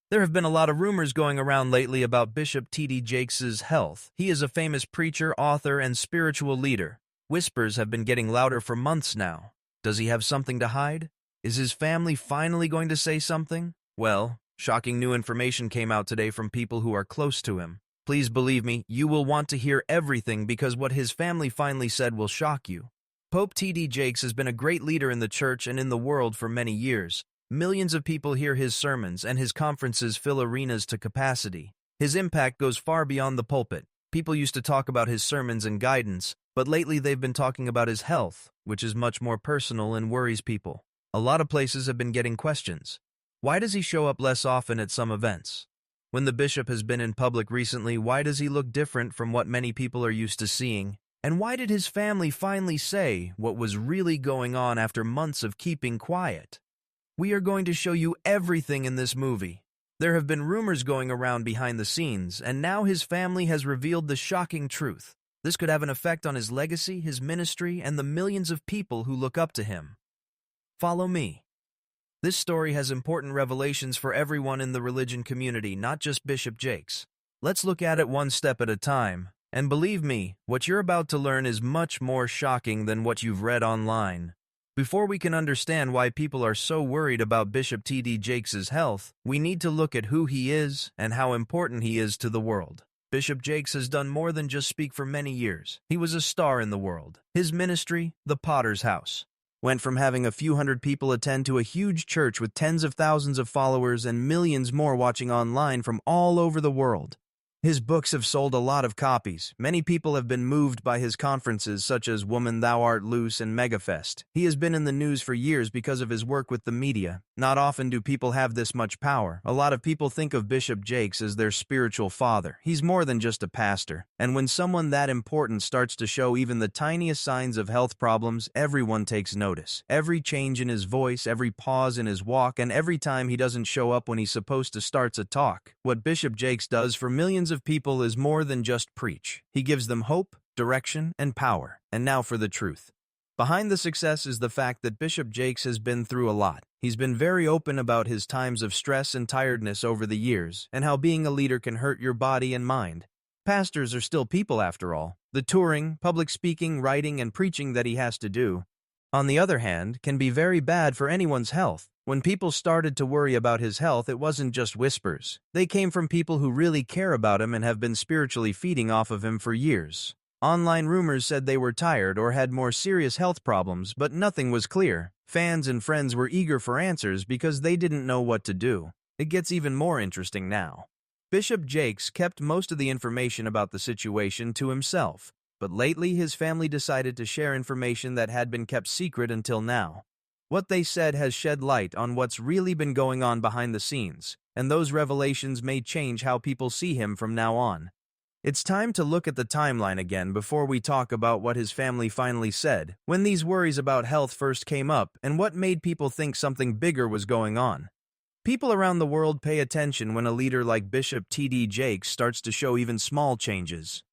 There have been a lot of rumors going around lately about Bishop T.D. Jakes' health. He is a famous preacher, author, and spiritual leader. Whispers have been getting louder for months now. Does he have something to hide? Is his family finally going to say something? Well, shocking new information came out today from people who are close to him. Please believe me, you will want to hear everything because what his family finally said will shock you. Pope T.D. Jakes has been a great leader in the church and in the world for many years. Millions of people hear his sermons, and his conferences fill arenas to capacity. His impact goes far beyond the pulpit. People used to talk about his sermons and guidance, but lately they've been talking about his health, which is much more personal and worries people. A lot of places have been getting questions. Why does he show up less often at some events? When the bishop has been in public recently, why does he look different from what many people are used to seeing? And why did his family finally say what was really going on after months of keeping quiet? We are going to show you everything in this movie. There have been rumors going around behind the scenes, and now his family has revealed the shocking truth. This could have an effect on his legacy, his ministry, and the millions of people who look up to him. Follow me. This story has important revelations for everyone in the religion community, not just Bishop Jakes. Let's look at it one step at a time. And believe me, what you're about to learn is much more shocking than what you've read online. Before we can understand why people are so worried about Bishop T.D. Jakes' health, we need to look at who he is and how important he is to the world. Bishop Jakes has done more than just speak for many years. He was a star in the world. His ministry, the Potter's House, went from having a few hundred people attend to a huge church with tens of thousands of followers and millions more watching online from all over the world. His books have sold a lot of copies. Many people have been moved by his conferences such as Woman Thou Art Loose and Megafest. He has been in the news for years because of his work with the media. Not often do people have this much power. A lot of people think of Bishop Jakes as their spiritual father. He's more than just a pastor. And when someone that important starts to show even the tiniest signs of health problems, everyone takes notice. Every change in his voice, every pause in his walk, and every time he doesn't show up when he's supposed to starts a talk. What Bishop Jakes does for millions of people is more than just preach. He gives them hope, direction, and power. And now for the truth. Behind the success is the fact that Bishop Jakes has been through a lot. He's been very open about his times of stress and tiredness over the years, and how being a leader can hurt your body and mind. Pastors are still people after all. The touring, public speaking, writing, and preaching that he has to do, on the other hand, can be very bad for anyone's health. When people started to worry about his health, it wasn't just whispers. They came from people who really care about him and have been spiritually feeding off of him for years. Online rumors said they were tired or had more serious health problems, but nothing was clear. Fans and friends were eager for answers because they didn't know what to do. It gets even more interesting now. Bishop Jakes kept most of the information about the situation to himself, but lately his family decided to share information that had been kept secret until now. What they said has shed light on what's really been going on behind the scenes, and those revelations may change how people see him from now on. It's time to look at the timeline again before we talk about what his family finally said, when these worries about health first came up, and what made people think something bigger was going on. People around the world pay attention when a leader like Bishop T.D. Jakes starts to show even small changes.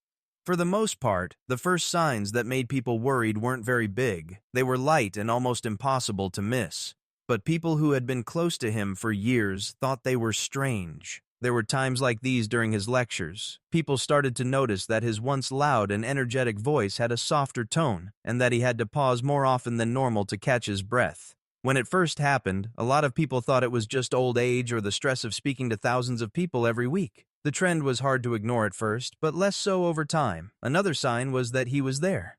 For the most part, the first signs that made people worried weren't very big. They were light and almost impossible to miss. But people who had been close to him for years thought they were strange. There were times like these during his lectures. People started to notice that his once loud and energetic voice had a softer tone, and that he had to pause more often than normal to catch his breath. When it first happened, a lot of people thought it was just old age or the stress of speaking to thousands of people every week. The trend was hard to ignore at first, but less so over time. Another sign was that he was there.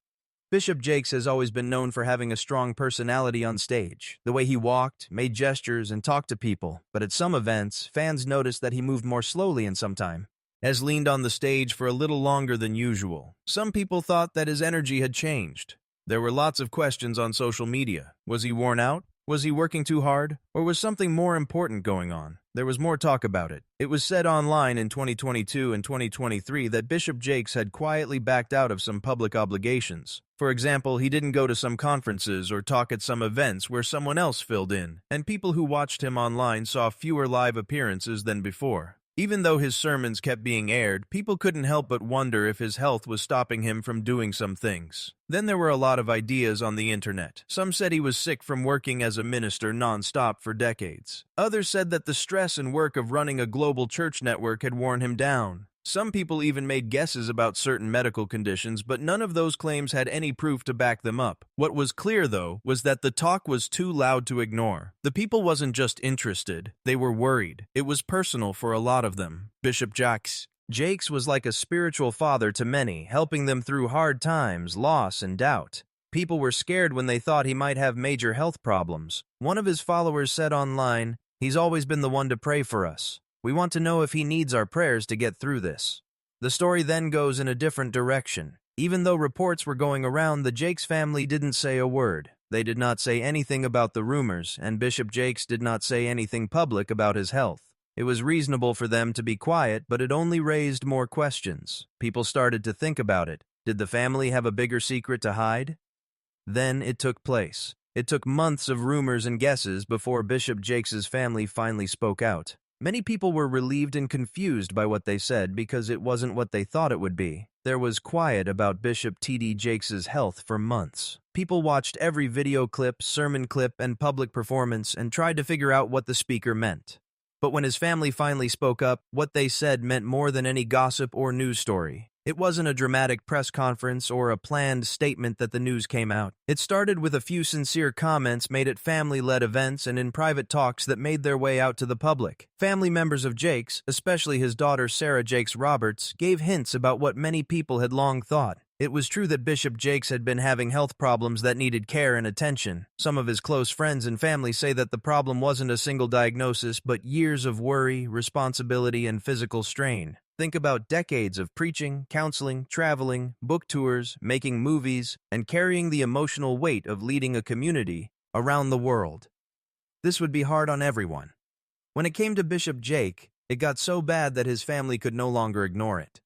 Bishop Jakes has always been known for having a strong personality on stage, the way he walked, made gestures, and talked to people. But at some events, fans noticed that he moved more slowly in some time, has leaned on the stage for a little longer than usual. Some people thought that his energy had changed. There were lots of questions on social media. Was he worn out? Was he working too hard? Or was something more important going on? There was more talk about it. It was said online in 2022 and 2023 that Bishop Jakes had quietly backed out of some public obligations. For example, he didn't go to some conferences or talk at some events where someone else filled in, and people who watched him online saw fewer live appearances than before. Even though his sermons kept being aired, people couldn't help but wonder if his health was stopping him from doing some things. Then there were a lot of ideas on the internet. Some said he was sick from working as a minister non-stop for decades. Others said that the stress and work of running a global church network had worn him down. Some people even made guesses about certain medical conditions, but none of those claims had any proof to back them up. What was clear, though, was that the talk was too loud to ignore. The people wasn't just interested, they were worried. It was personal for a lot of them. Bishop Jakes was like a spiritual father to many, helping them through hard times, loss, and doubt. People were scared when they thought he might have major health problems. One of his followers said online, "He's always been the one to pray for us. We want to know if he needs our prayers to get through this." The story then goes in a different direction. Even though reports were going around, the Jakes family didn't say a word. They did not say anything about the rumors, and Bishop Jakes did not say anything public about his health. It was reasonable for them to be quiet, but it only raised more questions. People started to think about it. Did the family have a bigger secret to hide? Then it took place. It took months of rumors and guesses before Bishop Jakes's family finally spoke out. Many people were relieved and confused by what they said because it wasn't what they thought it would be. There was quiet about Bishop T.D. Jakes's health for months. People watched every video clip, sermon clip, and public performance and tried to figure out what the speaker meant. But when his family finally spoke up, what they said meant more than any gossip or news story. It wasn't a dramatic press conference or a planned statement that the news came out. It started with a few sincere comments made at family-led events and in private talks that made their way out to the public. Family members of Jakes, especially his daughter Sarah Jakes Roberts, gave hints about what many people had long thought. It was true that Bishop Jakes had been having health problems that needed care and attention. Some of his close friends and family say that the problem wasn't a single diagnosis, but years of worry, responsibility, and physical strain. Think about decades of preaching, counseling, traveling, book tours, making movies, and carrying the emotional weight of leading a community around the world. This would be hard on everyone. When it came to Bishop Jake, it got so bad that his family could no longer ignore it.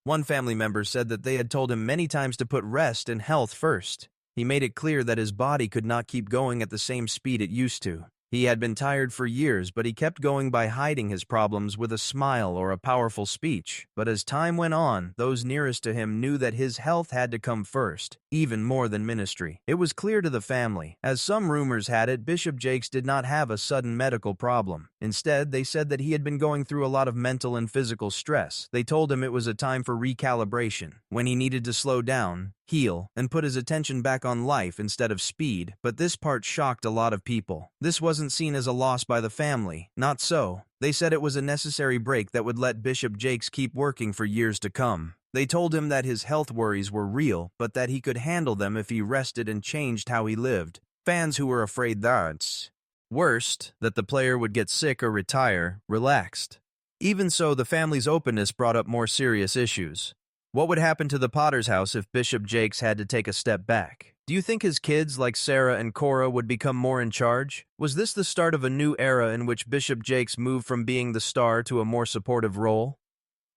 One family member said that they had told him many times to put rest and health first. He made it clear that his body could not keep going at the same speed it used to. He had been tired for years, but he kept going by hiding his problems with a smile or a powerful speech. But as time went on, those nearest to him knew that his health had to come first, even more than ministry. It was clear to the family. As some rumors had it, Bishop Jakes did not have a sudden medical problem. Instead, they said that he had been going through a lot of mental and physical stress. They told him it was a time for recalibration, when he needed to slow down, heal, and put his attention back on life instead of speed, but this part shocked a lot of people. This wasn't seen as a loss by the family. Not so. They said it was a necessary break that would let Bishop Jakes keep working for years to come. They told him that his health worries were real, but that he could handle them if he rested and changed how he lived. Fans who were afraid that's worst, that the player would get sick or retire, relaxed. Even so, the family's openness brought up more serious issues. What would happen to the Potter's house if Bishop Jakes had to take a step back? Do you think his kids, like Sarah and Cora, would become more in charge? Was this the start of a new era in which Bishop Jakes moved from being the star to a more supportive role?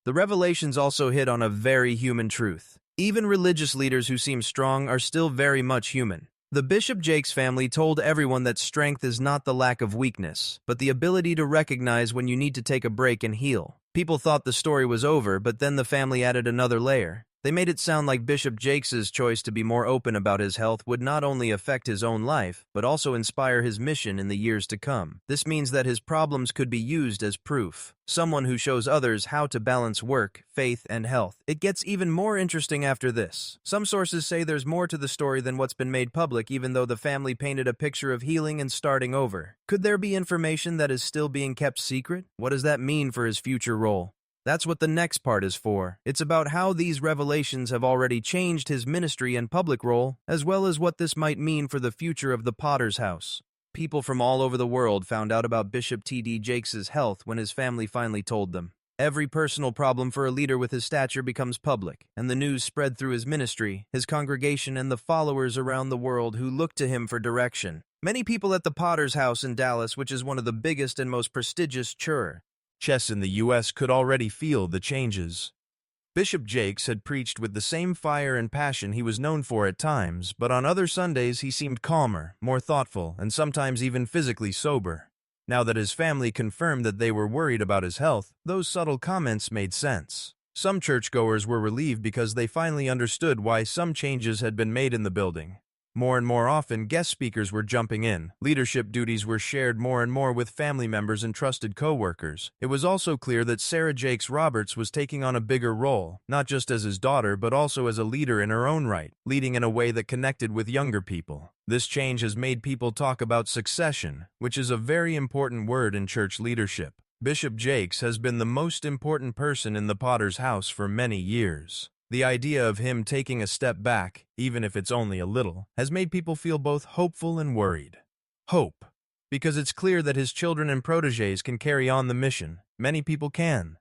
The revelations also hit on a very human truth. Even religious leaders who seem strong are still very much human. The Bishop Jakes family told everyone that strength is not the lack of weakness, but the ability to recognize when you need to take a break and heal. People thought the story was over, but then the family added another layer. They made it sound like Bishop Jakes's choice to be more open about his health would not only affect his own life, but also inspire his mission in the years to come. This means that his problems could be used as proof. Someone who shows others how to balance work, faith, and health. It gets even more interesting after this. Some sources say there's more to the story than what's been made public, even though the family painted a picture of healing and starting over. Could there be information that is still being kept secret? What does that mean for his future role? That's what the next part is for. It's about how these revelations have already changed his ministry and public role, as well as what this might mean for the future of the Potter's house. People from all over the world found out about Bishop T.D. Jakes' health when his family finally told them. Every personal problem for a leader with his stature becomes public, and the news spread through his ministry, his congregation, and the followers around the world who looked to him for direction. Many people at the Potter's house in Dallas, which is one of the biggest and most prestigious churches in the U.S., could already feel the changes. Bishop Jakes had preached with the same fire and passion he was known for at times, but on other Sundays he seemed calmer, more thoughtful, and sometimes even physically sober. Now that his family confirmed that they were worried about his health, those subtle comments made sense. Some churchgoers were relieved because they finally understood why some changes had been made in the building. More and more often, guest speakers were jumping in. Leadership duties were shared more and more with family members and trusted co-workers. It was also clear that Sarah Jakes Roberts was taking on a bigger role, not just as his daughter, but also as a leader in her own right, leading in a way that connected with younger people. This change has made people talk about succession, which is a very important word in church leadership. Bishop Jakes has been the most important person in the Potter's house for many years. The idea of him taking a step back, even if it's only a little, has made people feel both hopeful and worried. Hope, because it's clear that his children and protégés can carry on the mission. Many people can.